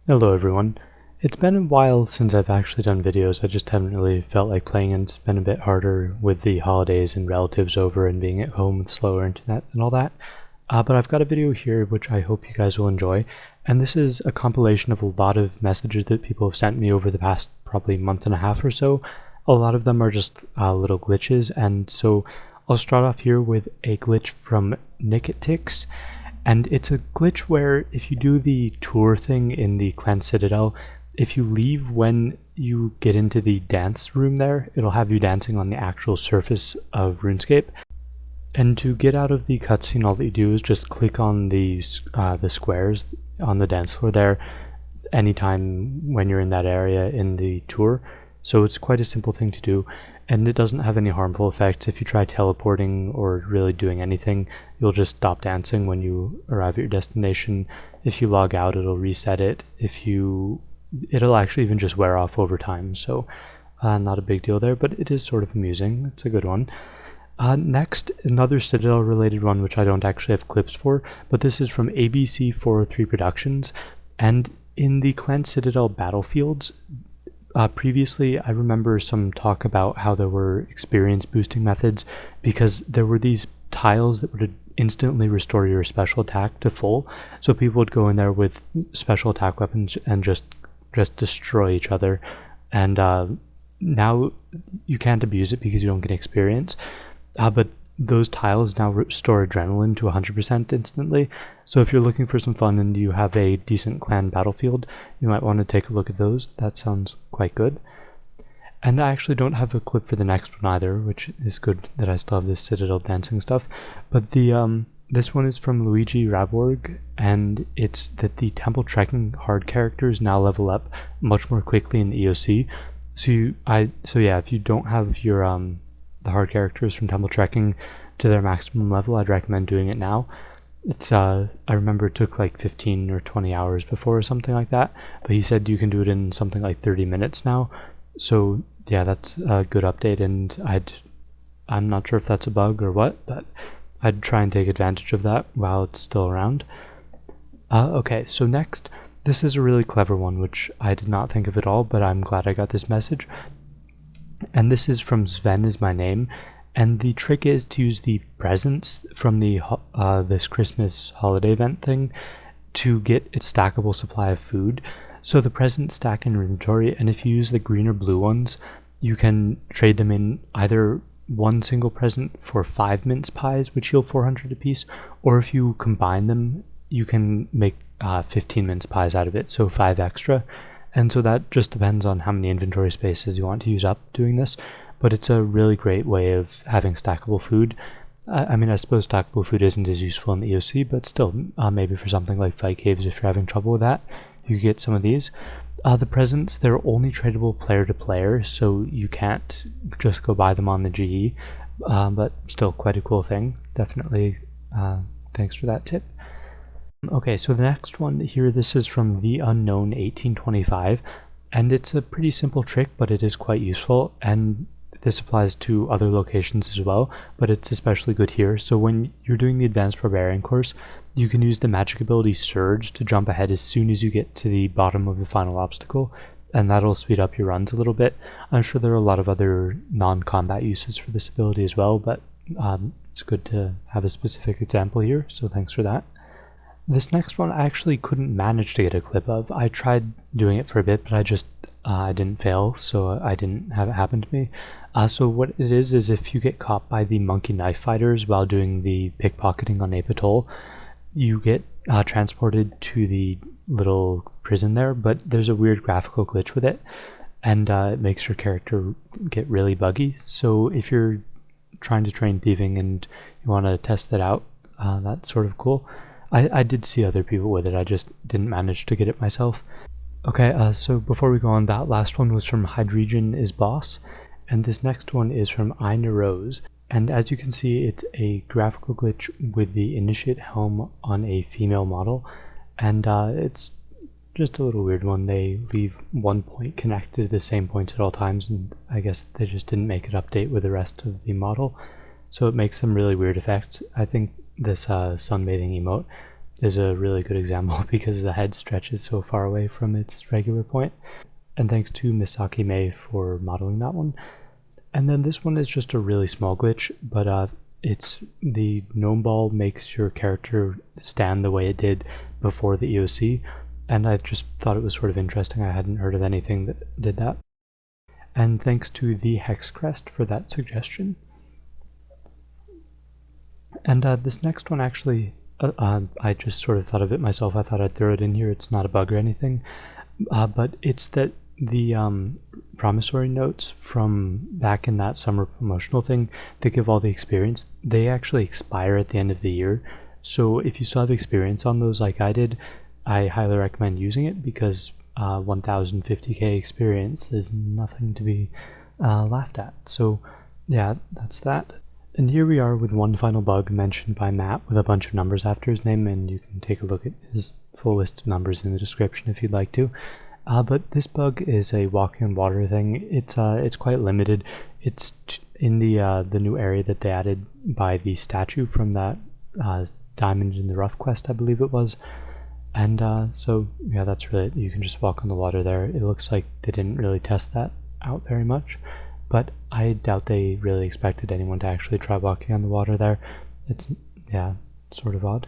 Hello everyone. It's been a while since I've actually done videos. I just haven't really felt like playing, and it's been a bit harder with the holidays and relatives over and being at home with slower internet and all that. But I've got a video here which I hope you guys will enjoy, and this is a compilation of a lot of messages that people have sent me over the past probably month and a half or so. A lot of them are just little glitches, and so I'll start off here with a glitch from Nicketix. And it's a glitch where if you do the tour thing in the clan Citadel, if you leave when you get into the dance room there, it'll have you dancing on the actual surface of RuneScape. And to get out of the cutscene, all that you do is just click on the squares on the dance floor there anytime when you're in that area in the tour. So it's quite a simple thing to do, and it doesn't have any harmful effects. If you try teleporting or really doing anything, you'll just stop dancing when you arrive at your destination. If you log out, it'll reset it. It'll actually even just wear off over time, so not a big deal there, but it is sort of amusing. It's a good one. Next, another Citadel related one which I don't actually have clips for, but this is from ABC 403 Productions, and in the Clan Citadel battlefields, previously, I remember some talk about how there were experience boosting methods because there were these tiles that would instantly restore your special attack to full. So people would go in there with special attack weapons and just destroy each other. And now you can't abuse it because you don't get experience. But those tiles now restore adrenaline to 100% instantly. So if you're looking for some fun and you have a decent clan battlefield, you might want to take a look at those. That sounds quite good. And I actually don't have a clip for the next one either, which is good that I still have this Citadel Dancing stuff. But this one is from Luiggi Raborg, and it's that the temple trekking hard characters now level up much more quickly in the EOC. So yeah, if you don't have your the hard characters from temple trekking to their maximum level, I'd recommend doing it now. It's I remember it took like 15 or 20 hours before or something like that, but he said you can do it in something like 30 minutes now. So yeah, that's a good update, and I'm not sure if that's a bug or what, but I'd try and take advantage of that while it's still around. Okay, so next, this is a really clever one which I did not think of at all, but I'm glad I got this message. And this is from SvenIsMyName, and the trick is to use the presents from the this Christmas holiday event thing to get a stackable supply of food. So the presents stack in your inventory, and if you use the green or blue ones, you can trade them in either one single present for 5 mince pies, which yield 400 apiece, or if you combine them, you can make 15 mince pies out of it, so 5 extra. And so that just depends on how many inventory spaces you want to use up doing this, but it's a really great way of having stackable food. I mean, I suppose stackable food isn't as useful in the EOC, but still, maybe for something like fight caves, if you're having trouble with that, you could get some of these. The presents, they're only tradable player to player, so you can't just go buy them on the GE, but still quite a cool thing. Definitely, thanks for that tip. Okay, so the next one here, this is from The Unknown 1825, and it's a pretty simple trick, but it is quite useful, and this applies to other locations as well, but it's especially good here. So when you're doing the Advanced Barbarian course, you can use the magic ability Surge to jump ahead as soon as you get to the bottom of the final obstacle, and that'll speed up your runs a little bit. I'm sure there are a lot of other non-combat uses for this ability as well, but it's good to have a specific example here, so thanks for that. This next one I actually couldn't manage to get a clip of. I tried doing it for a bit, but I didn't fail, so I didn't have it happen to me. So what it is if you get caught by the monkey knife fighters while doing the pickpocketing on atoll, you get transported to the little prison there, but there's a weird graphical glitch with it, and it makes your character get really buggy. So if you're trying to train thieving and you want to test that out, that's sort of cool. I did see other people with it, I just didn't manage to get it myself. Okay, so before we go on, that last one was from HydregionIsBoss, and this next one is from Rose. And as you can see, it's a graphical glitch with the Initiate helm on a female model, and it's just a little weird one. They leave one point connected to the same points at all times, and I guess they just didn't make it update with the rest of the model, so it makes some really weird effects. I think this sunbathing emote is a really good example because the head stretches so far away from its regular point. And thanks to Misaki May for modeling that one. And then this one is just a really small glitch, but it's the gnome ball makes your character stand the way it did before the EOC, and I just thought it was sort of interesting. I hadn't heard of anything that did that. And thanks to the Hex Crest for that suggestion. And this next one actually, I just sort of thought of it myself. I thought I'd throw it in here. It's not a bug or anything, but it's that the promissory notes from back in that summer promotional thing that give all the experience, they actually expire at the end of the year. So if you still have experience on those like I did, I highly recommend using it because 1050k experience is nothing to be laughed at. So yeah, that's that. And here we are with one final bug mentioned by Matt with a bunch of numbers after his name, and you can take a look at his full list of numbers in the description if you'd like to. But this bug is a walking on water thing. It's quite limited. It's in the new area that they added by the statue from that Diamond in the Rough quest, I believe it was. And so yeah, that's really it. You can just walk on the water there. It looks like they didn't really test that out very much, but I doubt they really expected anyone to actually try walking on the water there. It's, yeah, sort of odd.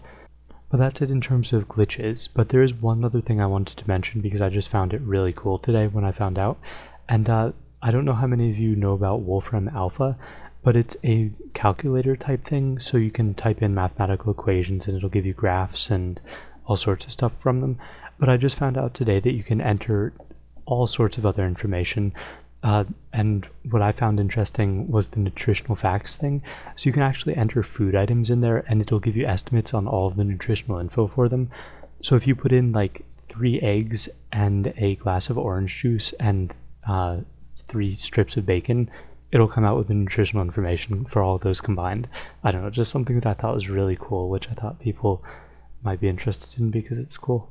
But that's it in terms of glitches. But there is one other thing I wanted to mention because I just found it really cool today when I found out. And I don't know how many of you know about Wolfram Alpha, but it's a calculator type thing. So you can type in mathematical equations and it'll give you graphs and all sorts of stuff from them. But I just found out today that you can enter all sorts of other information. And what I found interesting was the nutritional facts thing. So you can actually enter food items in there and it'll give you estimates on all of the nutritional info for them. So if you put in like 3 eggs and a glass of orange juice and 3 strips of bacon, it'll come out with the nutritional information for all of those combined. I don't know, just something that I thought was really cool, which I thought people might be interested in because it's cool.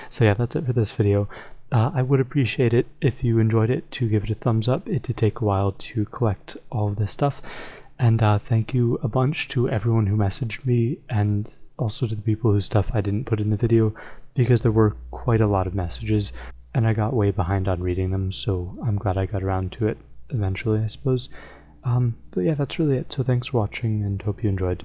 So yeah, that's it for this video. I would appreciate it if you enjoyed it to give it a thumbs up. It did take a while to collect all of this stuff. And thank you a bunch to everyone who messaged me and also to the people whose stuff I didn't put in the video because there were quite a lot of messages and I got way behind on reading them, so I'm glad I got around to it eventually, I suppose. But yeah, that's really it. So thanks for watching and hope you enjoyed.